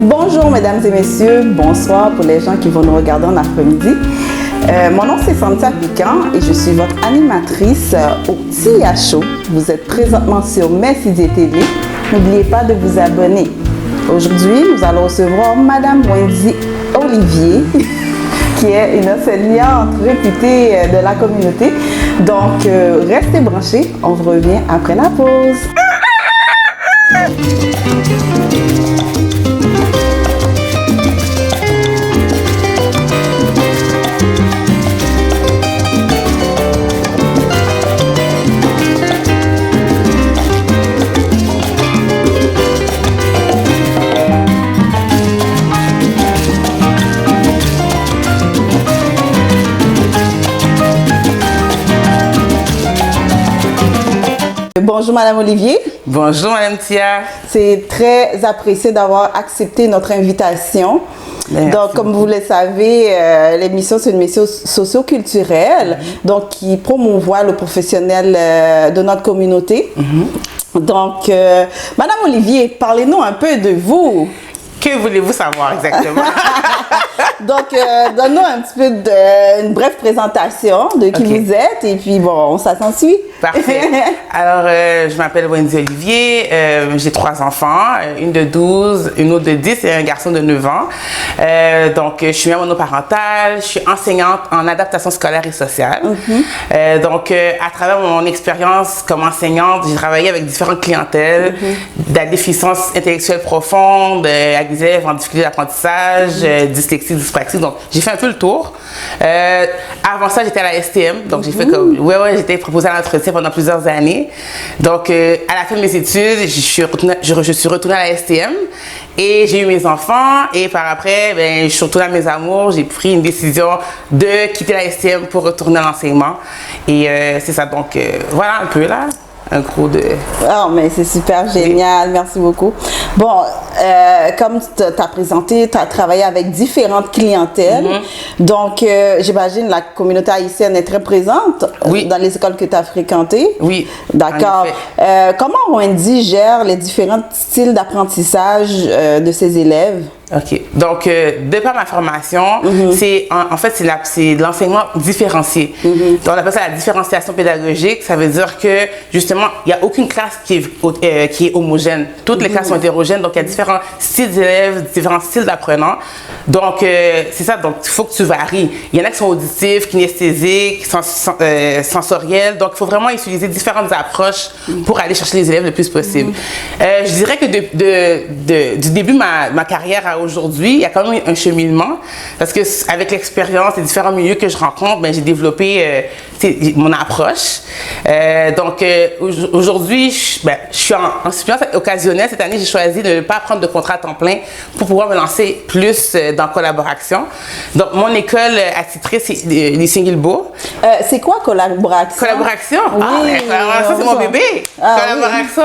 Bonjour mesdames et messieurs, bonsoir pour les gens qui vont nous regarder en après-midi. Mon nom c'est Cynthia Piquant et je suis votre animatrice au Petit Show. Vous êtes présentement sur Messidie TV. N'oubliez pas de vous abonner. Aujourd'hui, nous allons recevoir Madame Wendy Olivier, qui est une enseignante réputée de la communauté. Donc, restez branchés, on vous revient après la pause. Bonjour Madame Olivier. Bonjour Madame Tia. C'est très apprécié d'avoir accepté notre invitation. Merci. Donc, comme vous le savez, l'émission, c'est une émission socio-culturelle, donc qui promouvoit le professionnel de notre communauté. Donc, Madame Olivier, parlez-nous un peu de vous. Que voulez-vous savoir exactement? Donc, donne-nous un petit peu une brève présentation de qui vous êtes et puis bon, ça s'ensuit. Parfait. Alors, je m'appelle Wendy Olivier, j'ai 3 enfants, une de 12, une autre de 10 et un garçon de 9 ans. Donc, je suis mère monoparentale, je suis enseignante en adaptation scolaire et sociale. Donc, à travers mon expérience comme enseignante, j'ai travaillé avec différentes clientèles, de la déficience intellectuelle profonde, avec des élèves en difficulté d'apprentissage, dyslexie, dyspraxie. Donc, j'ai fait un peu le tour. Avant ça, j'étais à la STM. Donc, j'ai fait comme... j'étais proposée à l'entretien pendant plusieurs années. Donc, à la fin de mes études, je suis retournée à la STM et j'ai eu mes enfants. Et par après, je suis retournée à mes amours. J'ai pris une décision de quitter la STM pour retourner à l'enseignement. Et c'est ça. Donc, voilà un peu là. Un gros de... Oh, mais c'est super génial, merci beaucoup. Bon, comme tu as présenté, tu as travaillé avec différentes clientèles. Donc, j'imagine la communauté haïtienne est très présente dans les écoles que tu as fréquentées. Oui. D'accord. Comment Wendy gère les différents styles d'apprentissage de ses élèves? OK. Donc, de par ma formation, c'est en fait, c'est de l'enseignement différencié. Donc, on appelle ça la différenciation pédagogique. Ça veut dire que, justement, il n'y a aucune classe qui est homogène. Toutes les classes sont hétérogènes. Donc, il y a différents styles d'élèves, différents styles d'apprenants. Donc, c'est ça. Donc, il faut que tu varies. Il y en a qui sont auditifs, kinesthésiques, sensoriels. Donc, il faut vraiment utiliser différentes approches pour aller chercher les élèves le plus possible. Je dirais que du début de ma carrière à aujourd'hui, il y a quand même un cheminement parce que avec l'expérience et différents milieux que je rencontre, j'ai développé mon approche. Donc aujourd'hui, je suis en suppléance occasionnelle. Cette année, j'ai choisi de ne pas prendre de contrat à temps plein pour pouvoir me lancer plus dans collaboration. Donc mon école attitrée, c'est Lucien Guilbeault. C'est quoi collaboration? Collaboration? Oui, collaboration, c'est mon bébé. Collaboration,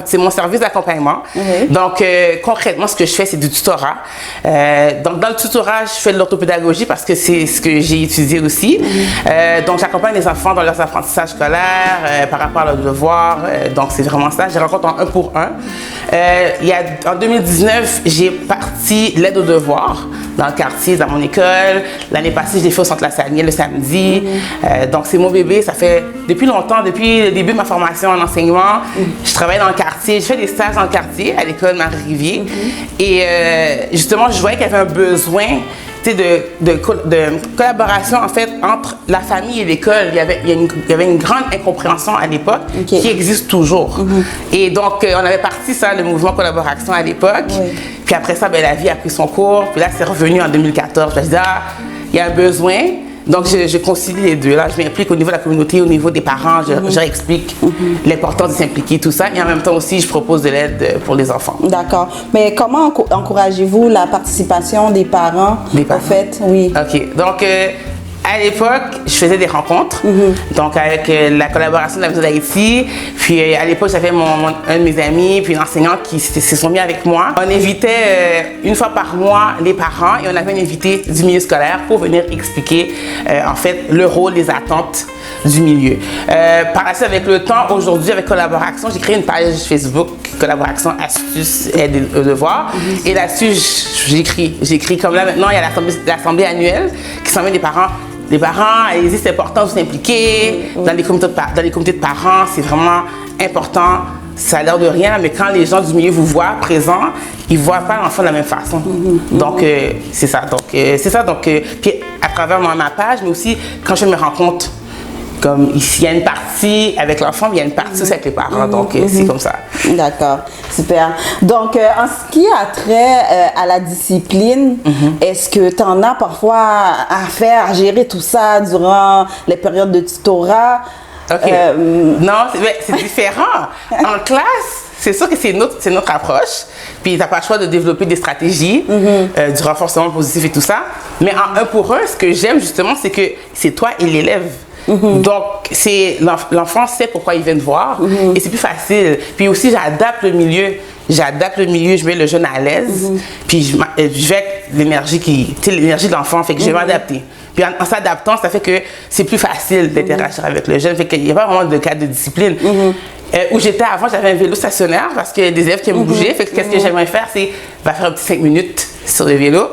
c'est mon service d'accompagnement. Donc concrètement, ce que je fais, c'est du tutorat. Donc, dans le tutorat, je fais de l'orthopédagogie parce que c'est ce que j'ai étudié aussi. Donc, j'accompagne les enfants dans leurs apprentissages scolaires par rapport à leurs devoirs. Donc, c'est vraiment ça. Je rencontre en 1 pour 1. En 2019, j'ai parti l'aide aux devoirs dans le quartier, dans mon école. L'année passée, je l'ai fait au Centre La Salle le samedi. Donc, c'est mon bébé. Ça fait depuis longtemps, depuis le début de ma formation en enseignement, je travaille dans le quartier. Je fais des stages dans le quartier, à l'école Marie-Rivier. Et justement, je voyais qu'il y avait un besoin de collaboration en fait entre la famille et l'école. Il y avait une grande incompréhension à l'époque qui existe toujours. Et donc, on avait parti ça, le mouvement collaboration à l'époque. Puis après ça, la vie a pris son cours. Puis là, c'est revenu en 2014. Je me disais, il y a un besoin. Donc, je concilie les deux. Là, je m'implique au niveau de la communauté, au niveau des parents. Je explique l'importance de s'impliquer, tout ça. Et en même temps aussi, je propose de l'aide pour les enfants. D'accord. Mais comment encouragez-vous la participation des parents? En fait, oui. OK. Donc, à l'époque, je faisais des rencontres, donc avec la collaboration de la Maison d'Haïti. Puis à l'époque, j'avais un de mes amis, puis une enseignante qui se sont mis avec moi. On invitait une fois par mois les parents et on avait un invité du milieu scolaire pour venir expliquer en fait le rôle, les attentes du milieu. Par la suite, avec le temps, aujourd'hui, avec collaboration, j'ai créé une page Facebook collaboration, astuces, aide et devoirs. Et là-dessus, j'écris comme là maintenant, il y a l'assemblée annuelle qui s'emmène des parents. Les parents, c'est important de s'impliquer dans les comités de parents, c'est vraiment important. Ça a l'air de rien, mais quand les gens du milieu vous voient présents, ils ne voient pas l'enfant de la même façon. Donc, c'est ça. Donc, puis à travers ma page, mais aussi quand je me rends compte, comme ici, il y a une partie avec l'enfant, mais il y a une partie aussi avec les parents. Donc, c'est comme ça. D'accord, super. Donc, en ce qui a trait à la discipline, est-ce que tu en as parfois à faire, à gérer tout ça durant les périodes de tutorat? OK. Non, c'est différent. En classe, c'est sûr que c'est notre approche. Puis, tu n'as pas le choix de développer des stratégies, du renforcement positif et tout ça. Mais en 1 pour 1, ce que j'aime justement, c'est que c'est toi et l'élève. Donc, l'enfant sait pourquoi il vient te voir et c'est plus facile. Puis aussi, j'adapte le milieu, je mets le jeune à l'aise. Puis, je vais avec l'énergie de l'enfant, fait que je vais m'adapter. Puis en s'adaptant, ça fait que c'est plus facile d'interagir avec le jeune. Fait qu'il n'y a pas vraiment de cadre de discipline. Où j'étais avant, j'avais un vélo stationnaire parce qu'il y a des élèves qui aiment bouger. Fait que qu'est-ce que j'aimerais faire, c'est faire un petit 5 minutes sur le vélo.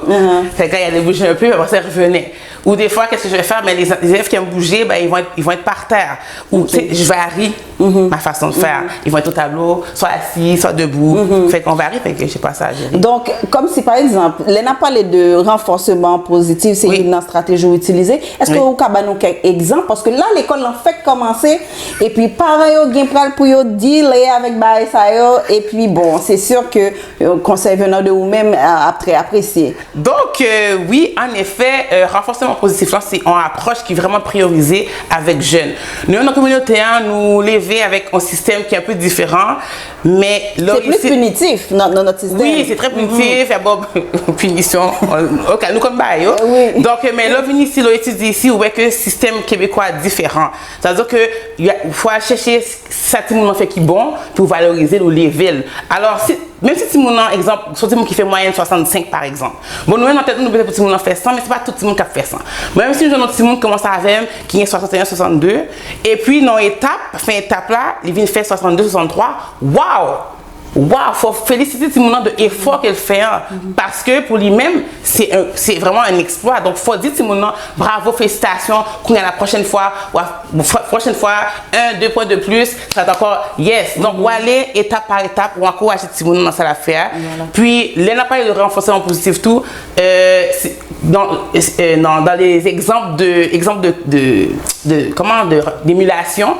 Fait que quand il allait bouger un peu, après ça, il revenait. Ou des fois, qu'est-ce que je vais faire? Ben, les élèves qui aiment bouger, ben, ils vont être par terre. Ou je varie ma façon de faire. Ils vont être au tableau, soit assis, soit debout. Fait qu'on varie, fait que je sais pas ça à gérer. Donc, comme si par exemple, Léna parlait de renforcement positif, c'est une stratégie utilisée. Est-ce que vous avez quelques exemples? Parce que là, l'école en fait commencer, et puis parents, ils ont pour dealer avec ça. Et puis bon, c'est sûr que le conseil venant de vous-même après apprécier. Donc, oui, en effet, renforcement positif, là, c'est une approche qui est vraiment priorisée avec jeunes. Nous, dans la communauté, nous lever avec un système qui est un peu différent, mais là, c'est plus punitif dans notre système. Oui, c'est très punitif, il y a bon, punition, ok, nous comme bail. Donc, mais là, venir ici, là, étudier ici, où est que le système québécois est différent. C'est-à-dire qu'il faut chercher ça qui nous fait qui bon pour valoriser le level. Alors, même si mon exemple, soit mon qui fait moyenne 65 par exemple. Bon, nous, en tête, nous peut-être mon fait 100, mais c'est pas tout le monde qui fait 100. Même si notre monde commence avec qui est 61, 62, et puis dans fin étape là, il vient faire 62, 63. Waouh, faut féliciter tout le monde de l'effort qu'elle fait parce que pour lui-même c'est vraiment un exploit. Donc faut dire tout le monde bravo, félicitations, qu'on a la prochaine fois 1-2 points de plus, ça va encore yes. Donc on va aller étape par étape pour encourager tout le monde dans ça l'affaire. Puis n'a pas eu de renforcement positif tout dans les exemples d'émulation.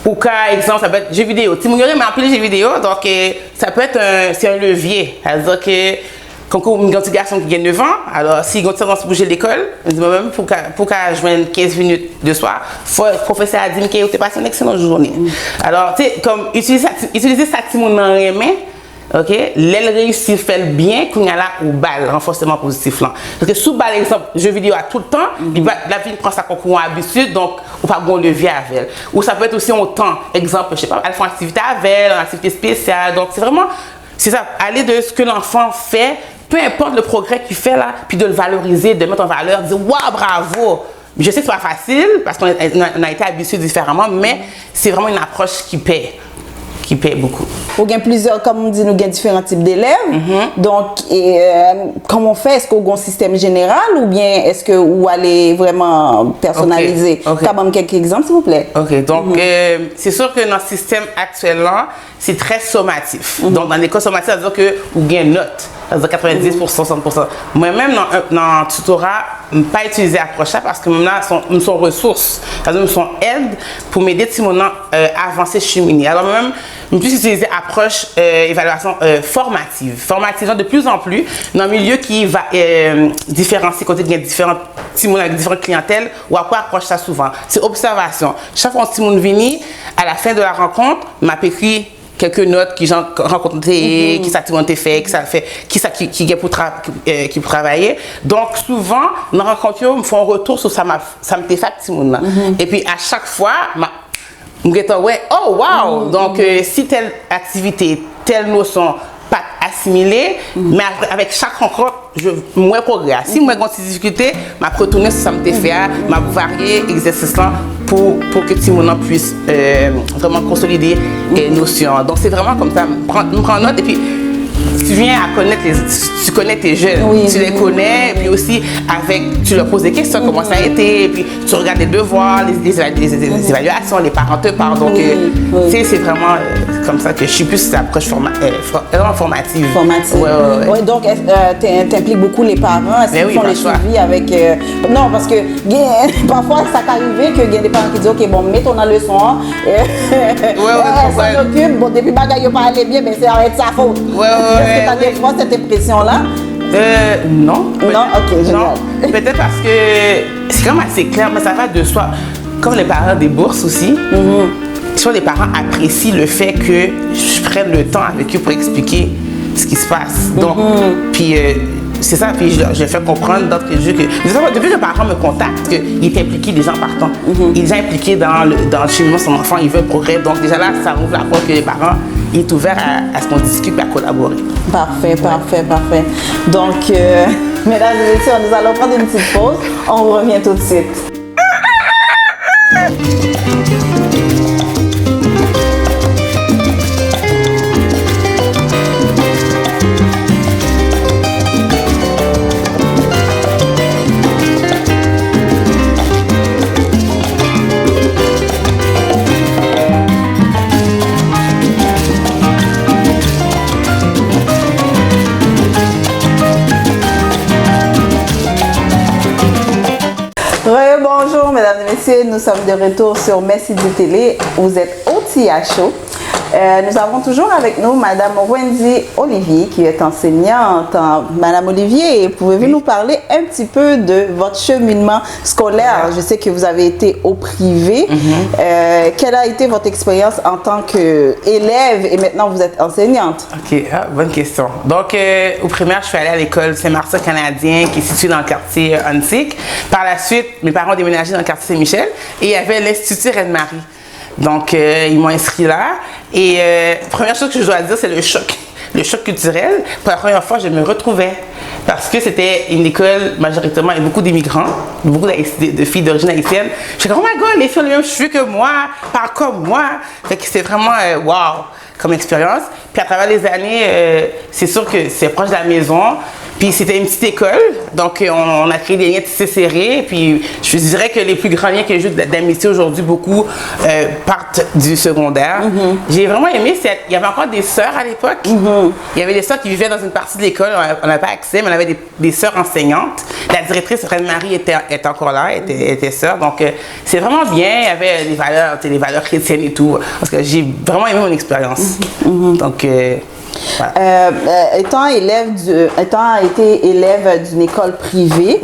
Ou cas exemple, ça peut être jeux vidéo. Si vous regardez mais appelé jeux vidéo, donc ça peut être c'est un levier. C'est-à-dire que quand un petit garçon qui gagne 9 ans, alors s'il continue à se bouger de l'école, même pour qu'à joindre 15 minutes de soir, le professeur a dit que tu passes une excellente journée. Alors, tu sais, comme utiliser ça qui mon aimé. OK, l'aile réussit fait bien qu'on a là au bal renforcement positif là parce que sous bal exemple jeu vidéo à tout le temps la vie prend sa concours habitude donc ou pas bon levier avec elle ou ça peut être aussi au temps exemple je sais pas elle fait une activité avec elle une activité spéciale donc c'est ça aller de ce que l'enfant fait peu importe le progrès qu'il fait là puis de le valoriser de mettre en valeur dire waouh bravo. Je sais que c'est pas facile parce qu'on a été habitué différemment mais c'est vraiment une approche qui paie beaucoup. Il y a plusieurs, comme on dit, nous avons différents types d'élèves. Donc, comment on fait? Est-ce qu'on a un système général ou bien est-ce que vous allez vraiment personnaliser? Comme quelques exemples, s'il vous plaît. OK. Donc, c'est sûr que notre système actuellement, c'est très sommatif. Donc, dans l'école sommative, ça veut dire que vous avez une note. Ça veut dire 90%, 100%. Moi-même, dans le tutorat, je ne pas utiliser approche parce que maintenant, nous sommes ressources. C'est-à-dire nous sommes aides pour m'aider si mon avancer cheminer. Alors, moi-même, je peux utiliser approche évaluation formative. Formative, de plus en plus, dans un milieu qui va différencier côté de différents petits avec différentes clientèles, ou à quoi approche ça souvent. C'est observation. Chaque fois que mon vient, à la fin de la rencontre, m'a écrit quelques notes qui j'ai rencontré, qui s'activent fait, qui est pour travailler. Donc souvent, dans la rencontre, ils me font un retour sur ça me fait facile. Et puis à chaque fois, je me dis, ouais, oh wow! Donc si telle activité, telle notion pas assimilé, mais avec chaque rencontre, moi progrès. Si moi j'ai des difficultés, je retourner sur ça me fait, je varier l'exercice là pour que tout le monde puisse vraiment consolider les notions. Donc c'est vraiment comme ça, prends note et puis tu viens à connaître tu connais tes jeunes, tu les connais, et puis aussi tu leur poses des questions, comment ça a été, et puis tu regardes les devoirs, les évaluations, les parents te parlent. Donc, c'est vraiment comme ça que je suis plus l'approche formative. Ouais, donc, t'impliques beaucoup les parents, est-ce qu'ils font les suivis avec... Non, parce que parfois, ça t'arrive qu'il y a des parents qui disent, OK, bon, mettons dans le leçon, ça s'occupe, bon, depuis bagaille, il pas aller bien, mais c'est arrête sa faute. Est-ce que tu as des fois cette impression-là? Non. Non? OK, génial. Peut-être parce que c'est quand même assez clair, mais ça va de soi. Comme les parents des bourses aussi, soit les parents apprécient le fait que je prenne le temps avec eux pour expliquer ce qui se passe. Donc, puis c'est ça, puis je leur fais comprendre d'entrée de jeu que depuis que le parent me contacte, qu'il est impliqué déjà en partant. Il est déjà impliqué dans le cheminement de son enfant, il veut progrès. Donc déjà là, ça ouvre la porte que les parents il est ouvert à ce qu'on discute et à collaborer. Parfait. Donc, mesdames et messieurs, nous allons prendre une petite pause. On revient tout de suite. Bonjour mesdames et messieurs, nous sommes de retour sur Messidou Télé. Vous êtes au TIA Show. Nous avons toujours avec nous Madame Wendy Olivier qui est enseignante. Madame Olivier, pouvez-vous nous parler un petit peu de votre cheminement scolaire? Je sais que vous avez été au privé. Quelle a été votre expérience en tant qu'élève et maintenant vous êtes enseignante? OK, bonne question. Donc, au primaire, je suis allée à l'école Saint-Martin canadien qui est située dans le quartier Antique. Par la suite, mes parents ont déménagé dans le quartier Saint-Michel et il y avait l'Institut Reine-Marie. Donc, ils m'ont inscrit là. Et première chose que je dois dire, c'est le choc culturel. Pour la première fois, je me retrouvais. Parce que c'était une école majoritairement avec beaucoup d'immigrants, beaucoup de filles d'origine haïtienne. Je suis comme, oh my god, les filles ont les mêmes cheveux que moi, parlent comme moi. Fait que c'est vraiment wow comme expérience. Puis à travers les années, c'est sûr que c'est proche de la maison. Puis c'était une petite école, donc on a créé des liens tissés serrés. Puis je dirais que les plus grands liens que j'ai d'amitié aujourd'hui, beaucoup partent du secondaire. J'ai vraiment aimé, il y avait encore des sœurs à l'époque. Il y avait des sœurs qui vivaient dans une partie de l'école, on n'avait pas accès, mais on avait des sœurs enseignantes. La directrice Reine-Marie était encore là, était sœur. Donc c'est vraiment bien, il y avait les valeurs chrétiennes et tout. Parce que j'ai vraiment aimé mon expérience. Donc... Voilà. Étant été élève d'une école privée,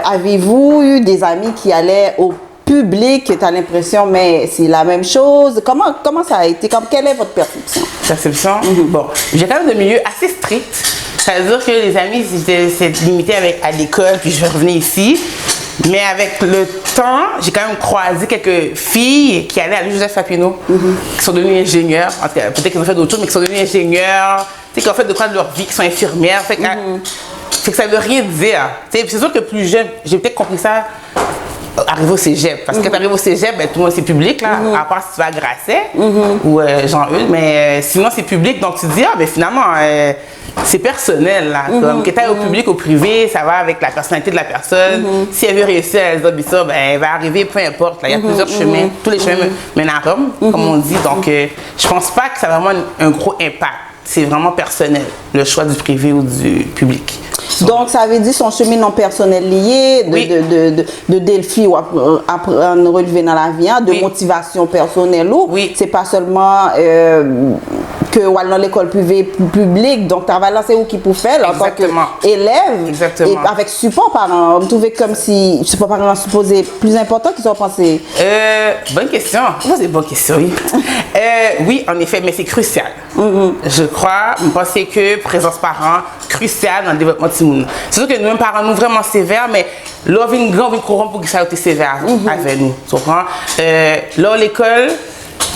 avez-vous eu des amis qui allaient au public? Tu as l'impression, mais c'est la même chose. Comment ça a été? Quelle est votre perception? Bon, j'ai quand même des milieux assez stricts. Ça veut dire que les amis, c'est limité à l'école, puis je revenais ici. Mais avec le temps, j'ai quand même croisé quelques filles qui allaient à l'Joseph Papineau, qui sont devenues ingénieures. En tout cas, peut-être qu'elles ont fait d'autres choses, mais qui sont devenues ingénieures, qui ont fait de quoi de leur vie, qui sont infirmières. Fait que ça ne veut rien dire. C'est sûr que plus jeune, j'ai peut-être compris ça arrivé au cégep. Parce que quand tu arrives au cégep, ben, tout le monde c'est public, là, à part si tu vas à Grasset ou Jean-Eudes. Mais sinon, c'est public. Donc tu te dis, ben, finalement, c'est personnel. Là, comme que tu ailles au public, au privé, ça va avec la personnalité de la personne. Si elle veut réussir à ça, ben, elle va arriver, peu importe. Là, il y a plusieurs chemins. Tous les chemins mènent à Rome, comme on dit. Donc, je pense pas que ça a vraiment un gros impact. C'est vraiment personnel, le choix du privé ou du public. Donc, ça veut dire son chemin non personnel lié, de défis ou apprendre relever dans la vie, de motivation personnelle. C'est pas seulement que dans l'école privée publique, donc tu vas lancer où qui pour faire en tant qu'élève, et avec support parent. Vous trouvez comme si support parent supposé plus important qu'ils ont pensé? Bonne question. C'est une bonne question, oui. Oui, en effet, mais c'est crucial. Je crois, je pense que présence parent, crucial dans le développement de Timoun. C'est sûr que nous, parents, nous vraiment sévères, mais là, on a une grande courant pour que ça ait été sévère avec nous. Tu comprends? Là, l'école,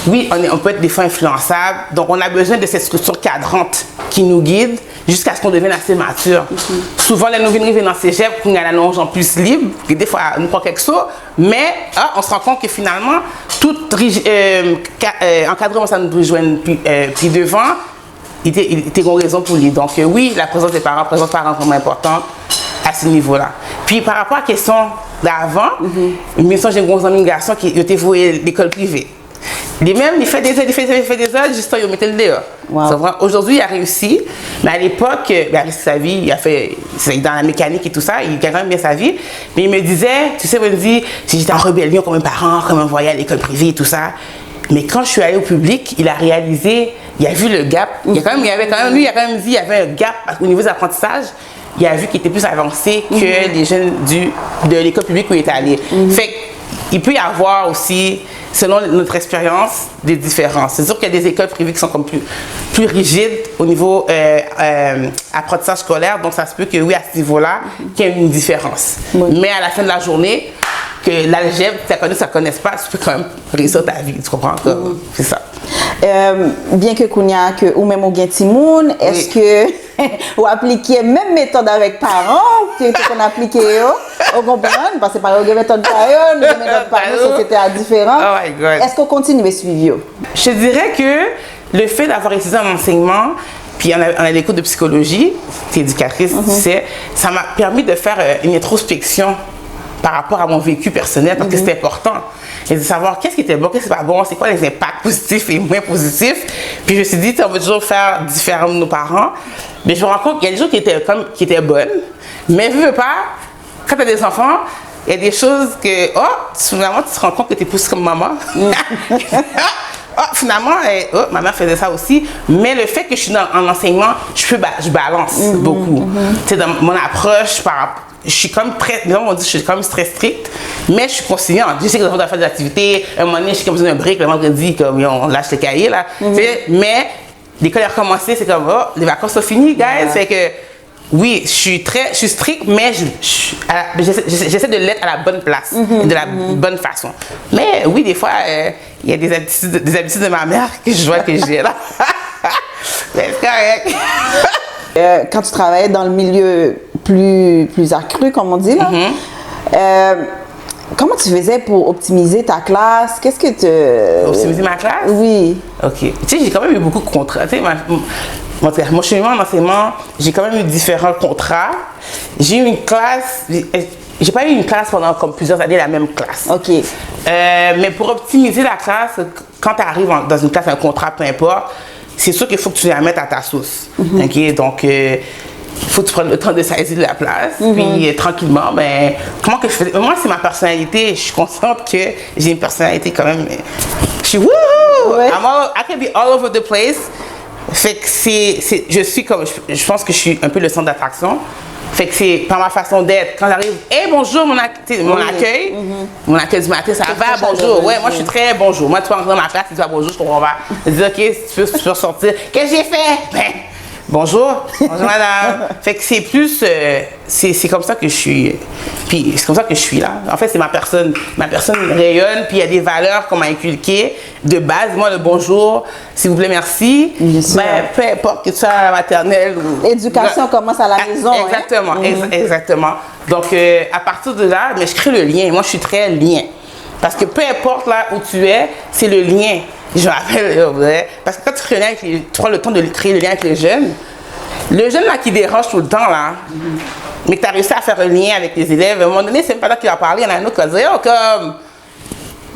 oui, on peut être des fois influençable. Donc, on a besoin de cette structure cadrante qui nous guide jusqu'à ce qu'on devienne assez mature. Souvent, les nouveaux arrivent dans ces cégep, qu'on a la longe en plus libre, et des fois, nous prend quelque chose, mais on se rend compte que finalement, tout encadrement, ça nous rejoint puis devant, il était une raison pour lui. Donc, oui, la présence des parents, présence parents vraiment importante à ce niveau-là. Puis, par rapport à la question d'avant, j'ai un gros ami, un garçon qui était voué à l'école privée. Lui-même, il fait des heures, juste il mettait le dehors. Wow. Aujourd'hui, il a réussi, mais à l'époque, il a réussi sa vie, il a fait dans la mécanique et tout ça, il gagne quand même bien sa vie. Mais il me disait, tu sais, il me dit, si j'étais en rébellion comme un parent, comme un voyage à l'école privée et tout ça. Mais quand je suis allée au public, il a réalisé, il a vu le gap. Il a quand même dit, il y avait un gap au niveau de l'apprentissage. Il a vu qu'il était plus avancé que les jeunes de l'école publique où il était allé. Fait qu'il peut y avoir aussi, selon notre expérience, des différences. C'est sûr qu'il y a des écoles privées qui sont comme plus rigides au niveau apprentissage scolaire, donc ça se peut que oui, à ce niveau-là, qu'il y ait une différence. Mais à la fin de la journée, que l'algèbre, ça ne connaisse pas, tu peux quand même réussir ta vie, tu comprends? C'est ça. Bien que Kounia, ou même au Gentimoun, est-ce que vous appliquez même méthode avec parents que qu'on applique au comprendre parce que par exemple méthode parents, méthode parents c'était différent. Oh my God. Est-ce qu'on continue à suivre? Je dirais que le fait d'avoir étudié en enseignement, puis on a des cours de psychologie, t'es éducatrice, tu sais, ça m'a permis de faire une introspection par rapport à mon vécu personnel parce que c'était important. Et de savoir qu'est-ce qui était bon, qu'est-ce qui n'est pas bon, c'est quoi les impacts positifs et moins positifs. Puis je me suis dit, on veut toujours faire différent de nos parents. Mais je me rends compte qu'il y a des choses qui étaient bonnes. Mais veux pas, quand tu as des enfants, il y a des choses que, finalement, tu te rends compte que tu es plus comme maman. Finalement, ma mère faisait ça aussi. Mais le fait que je suis en enseignement, je balance beaucoup. Tu sais, dans mon approche je suis comme je suis comme très stricte, mais je suis conciliante. Je sais que les enfants doivent faire des activités. Un moment donné, je suis comme besoin d'un break, le vendredi, comme on lâche le cahier, là. Mais l'école a recommencé, c'est comme, les vacances sont finies, guys. Fait que, oui, je suis stricte, mais j'essaie de l'être à la bonne place, de la bonne façon. Mais oui, des fois, il y a des habitudes de ma mère que je vois que j'ai, là. Mais c'est correct. Quand tu travaillais dans le milieu plus accru, comme on dit, là, comment tu faisais pour optimiser ta classe? Qu'est-ce que tu... Optimiser ma classe? Oui. OK. Tu sais, j'ai quand même eu beaucoup de contrats. Tu sais, mon cheminement en enseignement, j'ai quand même eu différents contrats. J'ai eu une classe... J'ai pas eu une classe pendant comme plusieurs années, la même classe. OK. Mais pour optimiser la classe, quand tu arrives dans une classe, un contrat, peu importe, c'est sûr qu'il faut que tu la mettes à ta sauce. OK? Donc, il faut que tu prennes le temps de saisir la place. Puis, tranquillement, ben, comment que je faisais? Moi, c'est ma personnalité. Je suis consciente que j'ai une personnalité quand même. Je suis wouhou! Ouais. I can be all over the place. Fait que je suis comme, je pense que je suis un peu le centre d'attraction. Fait que c'est par ma façon d'être. Quand j'arrive, hey, bonjour, mon accueil. Mon accueil du matin, ça va, bonjour. Ouais, moi, je suis très bonjour. Moi, tu peux entrer dans ma classe, tu dis bonjour, je comprends pas. Je dis, OK, tu peux ressortir. Qu'est-ce que j'ai fait? Ben, bonjour. Bonjour, madame. Fait que c'est plus, c'est comme ça que je suis. Puis, c'est comme ça que je suis là. En fait, c'est ma personne. Ma personne rayonne, puis il y a des valeurs qu'on m'a inculquées de base. Moi, le bonjour, s'il vous plaît, merci. Ben, peu importe que tu sois à la maternelle ou... L'éducation commence à la maison. Exactement, exactement. Donc, à partir de là, mais je crée le lien. Moi, je suis très lien. Parce que peu importe là où tu es, c'est le lien. Je me rappelle, parce que quand tu crées le lien, tu prends le temps de créer le lien avec les jeunes. Le jeune là qui dérange tout le temps là, mais que tu as réussi à faire un lien avec les élèves, à un moment donné, c'est même pas là qu'il va parler, il y en a un autre qui va dire,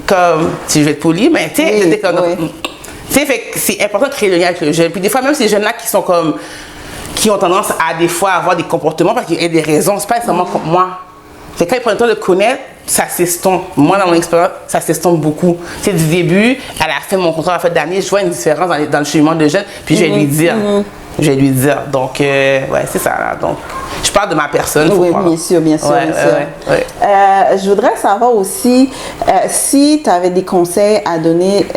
comme, si je vais être poli, mais tu sais, c'est important de créer le lien avec le jeune. Puis des fois, même ces jeunes-là qui ont tendance à des fois avoir des comportements parce qu'il y a des raisons, c'est pas nécessairement comme moi. C'est quand ils prennent le temps de connaître, ça s'estompe. Moi, dans mon expérience, ça s'estompe beaucoup. C'est du début à la fin de mon contrat en fait d'année, je vois une différence dans le cheminement de jeunes, puis je vais lui dire. Je vais lui dire. Donc, ouais, c'est ça. Là. Donc, je parle de ma personne. Oui, bien sûr, bien sûr. Ouais, bien sûr. Ouais. Je voudrais savoir aussi si tu avais des conseils à donner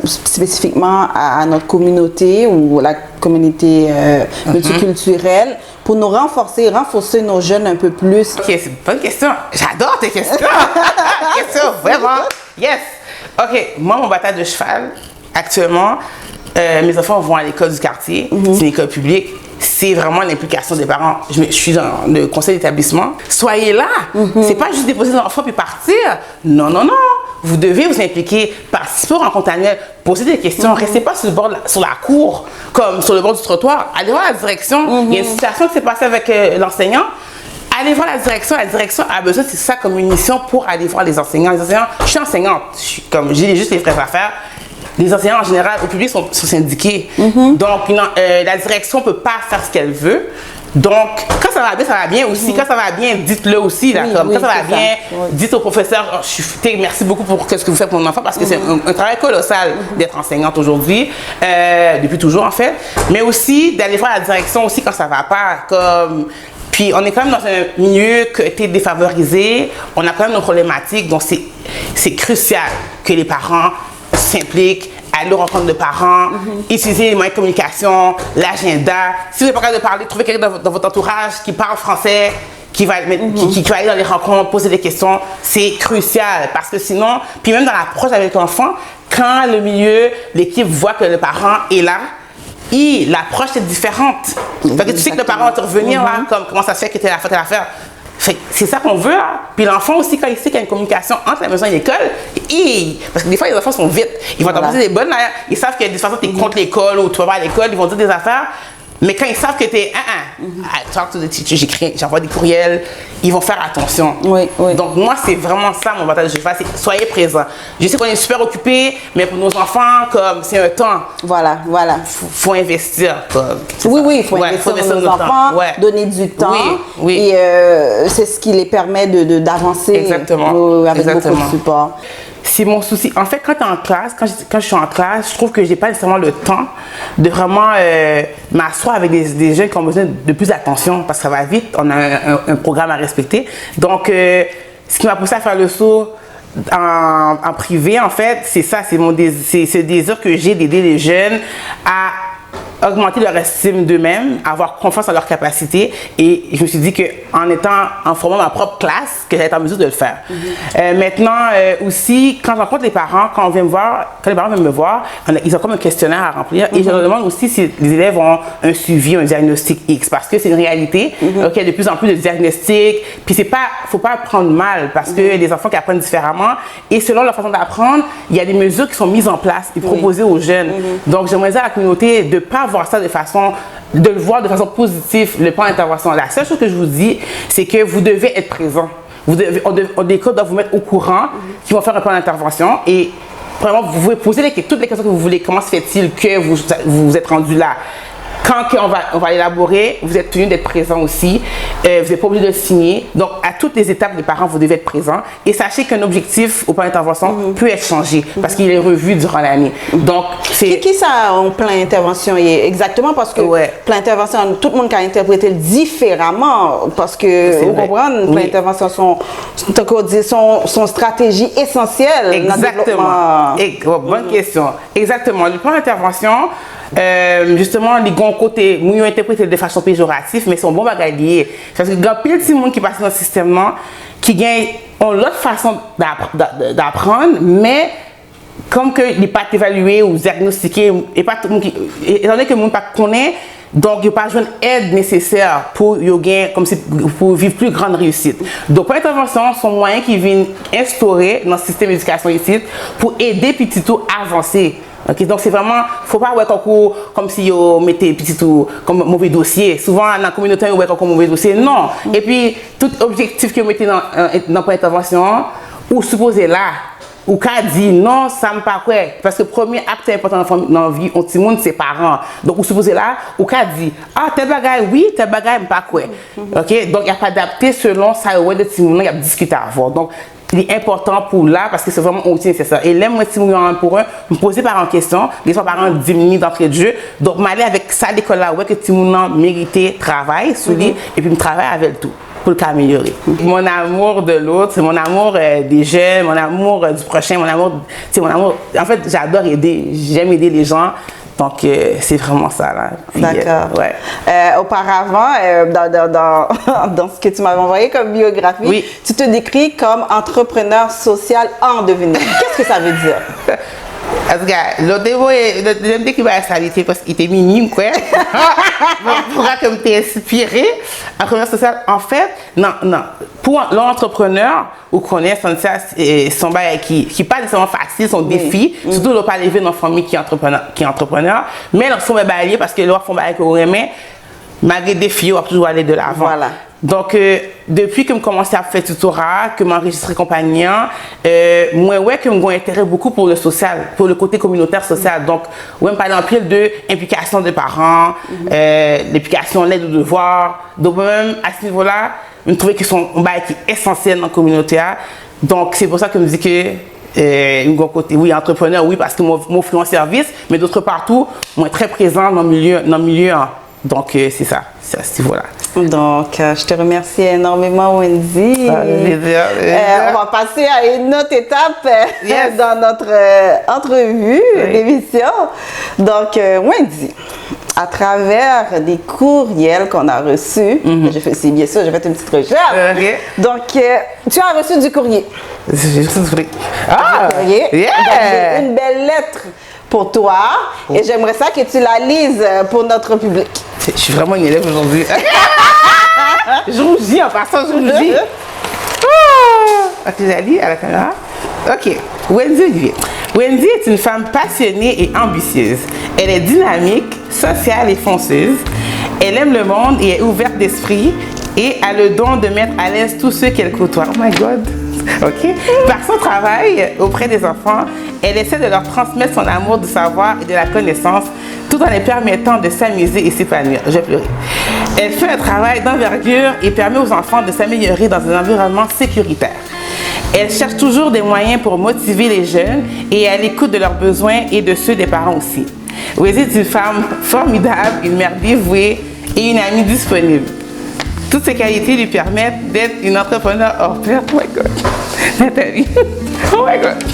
spécifiquement à notre communauté ou la communauté multiculturelle pour nous renforcer nos jeunes un peu plus. Ok, c'est une bonne question. J'adore tes questions. Question, vraiment. Yes. Ok, moi, mon bataille de cheval, actuellement, mes enfants vont à l'école du quartier, c'est une école publique. C'est vraiment l'implication des parents. Je suis dans le conseil d'établissement. Soyez là. C'est pas juste déposer l'enfant puis partir. Non, non, non. Vous devez vous impliquer, participer aux rencontres annuelles, poser des questions. Restez pas sur la cour, comme sur le bord du trottoir. Allez voir la direction. Il y a une situation qui s'est passée avec l'enseignant. Allez voir la direction a besoin de ça comme une mission pour aller voir les enseignants. Les enseignants, je suis enseignante, j'ai juste les frais à faire. Les enseignants en général au public sont syndiqués. Donc la direction ne peut pas faire ce qu'elle veut. Donc quand ça va bien aussi. Quand ça va bien, dites-le aussi. Là, quand ça va bien, dites au professeur, merci beaucoup pour ce que vous faites pour mon enfant, parce que c'est un travail colossal d'être enseignante aujourd'hui, depuis toujours en fait. Mais aussi d'aller voir la direction aussi quand ça ne va pas. Puis on est quand même dans un milieu qui était défavorisé, on a quand même nos problématiques, donc c'est crucial que les parents s'impliquent, aller aux rencontres de parents, utiliser les moyens de communication, l'agenda. Si vous n'êtes pas capable de parler, trouvez quelqu'un dans votre entourage qui parle français, qui va aller dans les rencontres, poser des questions. C'est crucial parce que sinon, puis même dans l'approche avec l'enfant, quand le milieu, l'équipe voit que le parent est là, l'approche est différente. Fait que tu sais que le parent va te revenir là, comme comment ça se fait que tu es la faute à l'affaire. C'est ça qu'on veut. Hein? Puis l'enfant aussi, quand il sait qu'il y a une communication entre la maison et l'école, parce que des fois, les enfants sont vite. Ils vont t'envoyer des bonnes. Ils savent que de toute façon, tu es contre l'école ou tu vas pas à l'école, ils vont dire des affaires. Mais quand ils savent que tu es I talk to the teacher, j'envoie des courriels, ils vont faire attention. Donc moi, c'est vraiment ça mon bataille que je fais, c'est soyez présents. Je sais qu'on est super occupés, mais pour nos enfants, comme c'est un temps. Voilà. Faut investir. Il faut investir dans nos enfants, donner du temps. Et c'est ce qui les permet d'avancer. Exactement. Avec beaucoup de support. C'est mon souci. En fait, quand tu es en classe, quand je suis en classe, je trouve que j'ai pas nécessairement le temps de vraiment m'asseoir avec des jeunes qui ont besoin de plus d'attention parce que ça va vite. On a un programme à respecter. Donc, ce qui m'a poussé à faire le saut en privé, en fait, c'est ça. C'est ce désir que j'ai d'aider les jeunes à augmenter leur estime d'eux-mêmes, avoir confiance en leurs capacités. Et je me suis dit en formant ma propre classe, que j'allais être en mesure de le faire. Maintenant, aussi, quand je rencontre les parents, quand les parents viennent me voir, ils ont comme un questionnaire à remplir. Et je leur demande aussi si les élèves ont un suivi, un diagnostic X, parce que c'est une réalité. Il y a de plus en plus de diagnostics. Puis faut pas prendre mal, parce que les enfants qui apprennent différemment. Et selon leur façon d'apprendre, il y a des mesures qui sont mises en place et proposées aux jeunes. Donc, j'aimerais dire à la communauté de ne pas voir ça de le voir de façon positive, le plan d'intervention. La seule chose que je vous dis, c'est que vous devez être présent. L'école doit vous mettre au courant qu'ils vont faire un plan d'intervention et vraiment, vous pouvez poser toutes les questions que vous voulez. Comment se fait-il que vous êtes rendu là? Quand on va élaborer, vous êtes tenu d'être présent aussi. Vous n'êtes pas obligé de le signer. Donc, à toutes les étapes, les parents, vous devez être présents. Et sachez qu'un objectif au plan d'intervention peut être changé parce qu'il est revu durant l'année. Donc, c'est... Qui ça a un plan d'intervention? Exactement parce que plan d'intervention, tout le monde a interprété différemment. Parce que, vous comprenez, plan d'intervention, son stratégie essentielle. Exactement. Bonne question. Exactement. Le plan d'intervention, justement, les grands côtés, nous interprété de façon péjorative, mais sont bons bagailles. Parce que il y a plein de monde qui passe dans le système qui ont l'autre façon d'apprendre, mais comme que il n'est pas évalué ou diagnostiqué, et pas tout le monde étant donné que le monde pas connaît, donc il n'y a pas besoin d'aide nécessaire pour vivre plus grande réussite. Donc, l'intervention sont moyens qui viennent instaurer dans le système d'éducation ici pour aider petit tout à avancer. Okay, donc c'est vraiment, faut pas comme si vous mettez petit tout comme mauvais dossier. Souvent dans la communauté vous mettez comme mauvais dossier. Non. Et puis tout objectif que vous mettez dans l'intervention ou supposé là ou qu'a dit non, ça me pas quoi parce que le premier acte important dans la vie on petit monde c'est parents. Donc vous supposez là ou qu'a dit tel bagaille oui, tel bagaille me pas quoi. OK, donc il y a pas adapté selon ça ouais de petit monde, il y a discuter avant. Donc il est important pour là parce que c'est vraiment aussi nécessaire. Et là, moi, si vous en pour un, me poser par en question, les fois par an 10 minutes d'entrée de jeu. Donc, m'aller avec ça l'école là, ouais, que tu m'en mérité travail sur lui et puis me travailler avec le tout pour l'améliorer. Mon amour de l'autre, c'est mon amour des jeunes, mon amour du prochain, mon amour. En fait, j'adore aider, j'aime aider les gens. Donc, c'est vraiment ça, là. D'accord. Auparavant, dans ce que tu m'avais envoyé comme biographie, tu te décris comme entrepreneur social en devenir. Qu'est-ce que ça veut dire? En tout cas, l'autre dès qu'il va s'arrêter parce qu'il était minime, quoi. Pourra comme t'es inspiré. Entrepreneur social, en fait, non. Pour l'entrepreneur, vous connaissez ça, son bail qui pas nécessairement facile, son défi. Surtout, le pas élevé dans une famille qui est entrepreneur. Mais leur son bail parce que leur font bail que vous aimez, malgré des défis, on va toujours aller de l'avant. Voilà. Donc, depuis que je commence à faire tutorat, que m'enregistrer compagnie, moi, ouais, que j'ai intérêt beaucoup pour le social, pour le côté communautaire social. Donc, ouais, par exemple, de implication des parents, l'implication, l'aide aux devoirs. Donc, même à ce niveau-là, je trouve que c'est un bail qui est essentiel dans la communauté. Donc, c'est pour ça que je me dis que, côté, oui, entrepreneur, oui, parce que moi, je fais un service, mais d'autre partout, moi, très présent dans le milieu. Donc, c'est ça, c'est à ce niveau-là. Donc, je te remercie énormément, Wendy. On va passer à une autre étape dans notre entrevue d'émission. Donc, Wendy, à travers des courriels qu'on a reçus, bien sûr, j'ai fait une petite recherche. Donc, tu as reçu du courrier. J'ai reçu du courrier. Donc, j'ai une belle lettre pour toi et j'aimerais ça que tu la lises pour notre public. Je suis vraiment une élève aujourd'hui. Je rougis en passant, je rougis. Ok, je la lis à la caméra. Ok, Wendy Olivier. Wendy est une femme passionnée et ambitieuse. Elle est dynamique, sociale et fonceuse. Elle aime le monde et est ouverte d'esprit et a le don de mettre à l'aise tous ceux qu'elle côtoie. Oh my God! Ok. Par son travail auprès des enfants, elle essaie de leur transmettre son amour du savoir et de la connaissance, tout en les permettant de s'amuser et s'épanouir. Je vais pleurer. Elle fait un travail d'envergure et permet aux enfants de s'améliorer dans un environnement sécuritaire. Elle cherche toujours des moyens pour motiver les jeunes et est à l'écoute de leurs besoins et de ceux des parents aussi. Wendy est une femme formidable, une mère dévouée et une amie disponible. Toutes ces qualités lui permettent d'être une entrepreneur hors pair. Oh my God. Nathalie. Oh my God.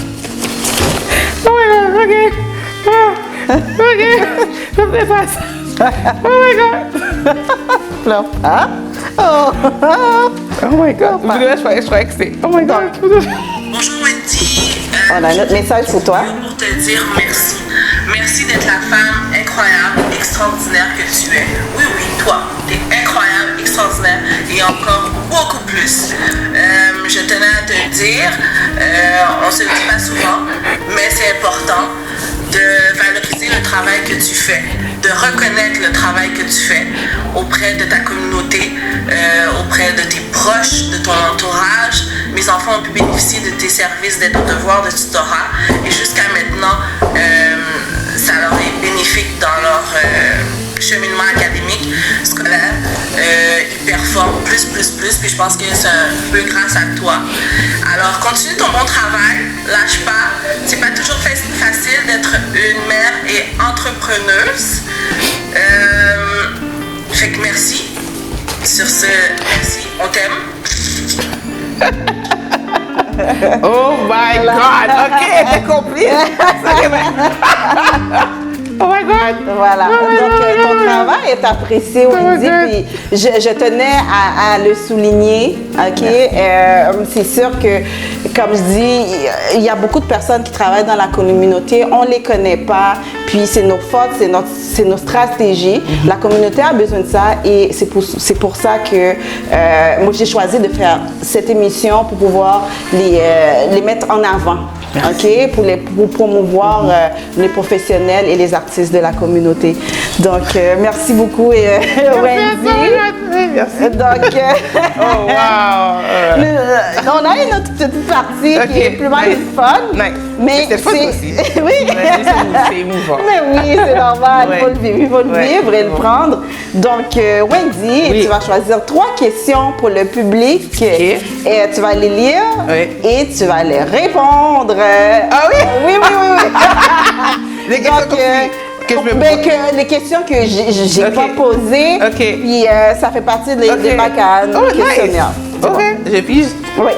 Oh my God. OK. OK. Je ne fais pas ça. Oh my God. Pleure pas. Oh my God. Je croyais que c'était. Oh my God. Bonjour Wendy. On a notre message pour toi. Pour te dire merci. Merci d'être la femme incroyable, extraordinaire que tu es. Oui, toi. Tu es incroyable, extraordinaire et encore beaucoup plus. Je tenais à te le dire, on ne se le dit pas souvent, mais c'est important de valoriser le travail que tu fais, de reconnaître le travail que tu fais auprès de ta communauté, auprès de tes proches, de ton entourage. Mes enfants ont pu bénéficier de tes services d'aide aux devoirs, de tutorat, et jusqu'à maintenant, ça leur est bénéfique dans leur cheminement académique, scolaire. Ils performent plus, puis je pense que c'est un peu grâce à toi. Alors, continue ton bon travail, lâche pas. C'est pas toujours facile d'être une mère et entrepreneuse. Fait que merci. Sur ce, merci, on t'aime. Oh my God! OK, j'ai compris. Oh my God! Voilà. Donc, ton travail est apprécié, Wendy. Puis je tenais à le souligner. OK? C'est sûr que, comme je dis, il y a beaucoup de personnes qui travaillent dans la communauté. On ne les connaît pas. Puis, c'est nos forces, c'est nos stratégies. La communauté a besoin de ça. Et c'est pour ça que moi, j'ai choisi de faire cette émission pour pouvoir les mettre en avant. OK? Pour promouvoir les professionnels et les artistes de la communauté. Donc, merci beaucoup, Wendy. Merci. Donc, oh, wow! On a une autre petite partie qui est plus mal fun. Mais c'est fun aussi. Oui. C'est émouvant. Mais oui, c'est normal. Il faut le vivre et le prendre. Donc, Wendy, tu vas choisir 3 questions pour le public. Et tu vas les lire et tu vas les répondre. Ah oui? Oui. Les questions les questions que j'ai pas posées. Puis ça fait partie des bacs à questionnaire. OK, je pige. Oui.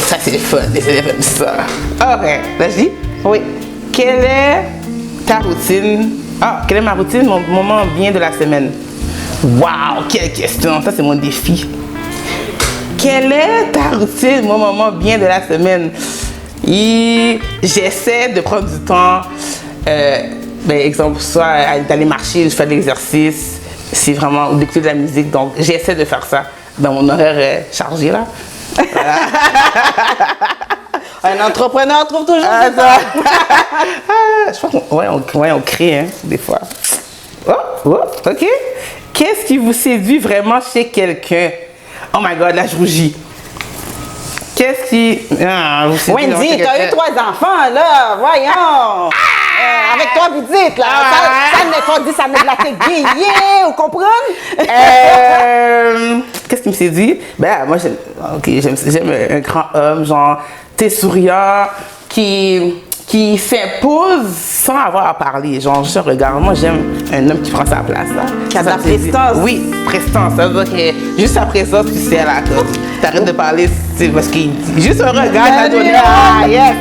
Ça, c'est le fun. Les élèves aiment ça. OK, vas-y. Oui. Quelle est ta routine? Quelle est ma routine, mon moment bien de la semaine? Wow, quelle question. Ça, c'est mon défi. Quelle est ta routine, mon moment bien de la semaine? J'essaie de prendre du temps, exemple, soit d'aller marcher, je fais de l'exercice, c'est vraiment, ou d'écouter de la musique. Donc, j'essaie de faire ça dans mon horaire chargé, là. Voilà. Un entrepreneur trouve toujours ça. Je crois qu'on crée, hein, des fois. OK. Qu'est-ce qui vous séduit vraiment chez quelqu'un? Oh my God, là, je rougis. Qu'est-ce qui... vous séduit Wendy, tu as eu 3 enfants, là. Voyons. Avec toi, vous dites, là. Ça n'est pas dit, ça n'est de la t'aiguiller, vous comprenez? Qu'est-ce qui me séduit? Moi, j'aime un grand homme, genre, t'es souriant, qui s'impose sans avoir à parler. Genre, juste un regard. Moi, j'aime un homme qui prend sa place, là. Qui a de la prestance. Oui, prestance. Ça veut dire que juste sa présence, tu sais, là, t'arrêtes de parler, c'est parce qu'il juste un regard, t'as donné. Ah, yes.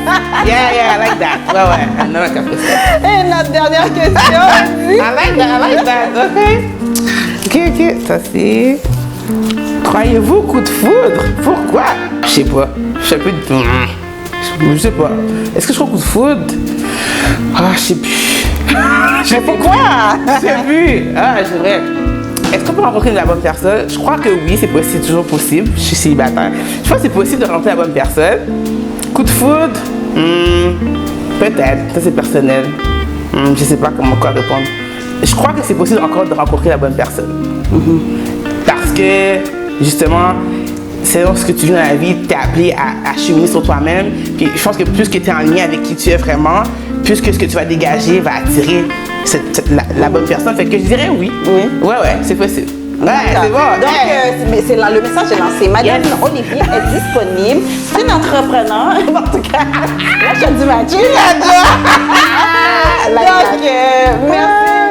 Yeah, I like that. Ouais, un homme qui a prestance. Et notre dernière question. I like that. OK. Ça, c'est... Croyez-vous au coup de foudre? Pourquoi? Je sais pas. Je sais plus de... Je sais pas. Est-ce que je crois au coup de foudre? Je sais plus. Mais pourquoi? Je sais plus. C'est vrai. Est-ce qu'on peut rencontrer la bonne personne? Je crois que oui, c'est possible, c'est toujours possible. Je suis célibataire. Je pense que c'est possible de rencontrer la bonne personne. Coup de foudre? Peut-être. Ça, c'est personnel. Je sais pas quoi répondre. Je crois que c'est possible encore de rencontrer la bonne personne. Parce que, justement, selon ce que tu vis dans la vie, tu es appelé à cheminer sur toi-même. Puis je pense que plus que tu es en lien avec qui tu es vraiment, plus que ce que tu vas dégager va attirer la bonne personne. Fait que je dirais oui. Ouais, c'est possible. Ouais, c'est bon. Donc, le message est lancé. Madame Olivier est disponible. C'est une entrepreneur. En tout cas, là, je suis du match. Donc,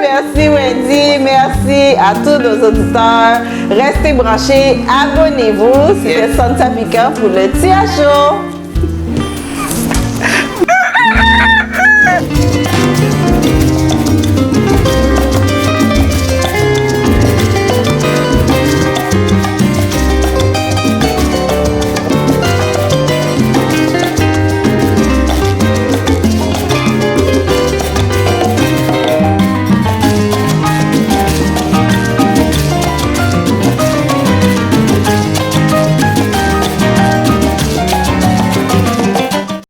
merci Wendy. Merci à tous nos auditeurs. Restez branchés. Abonnez-vous. C'était Santia Piquant pour le Tia Show.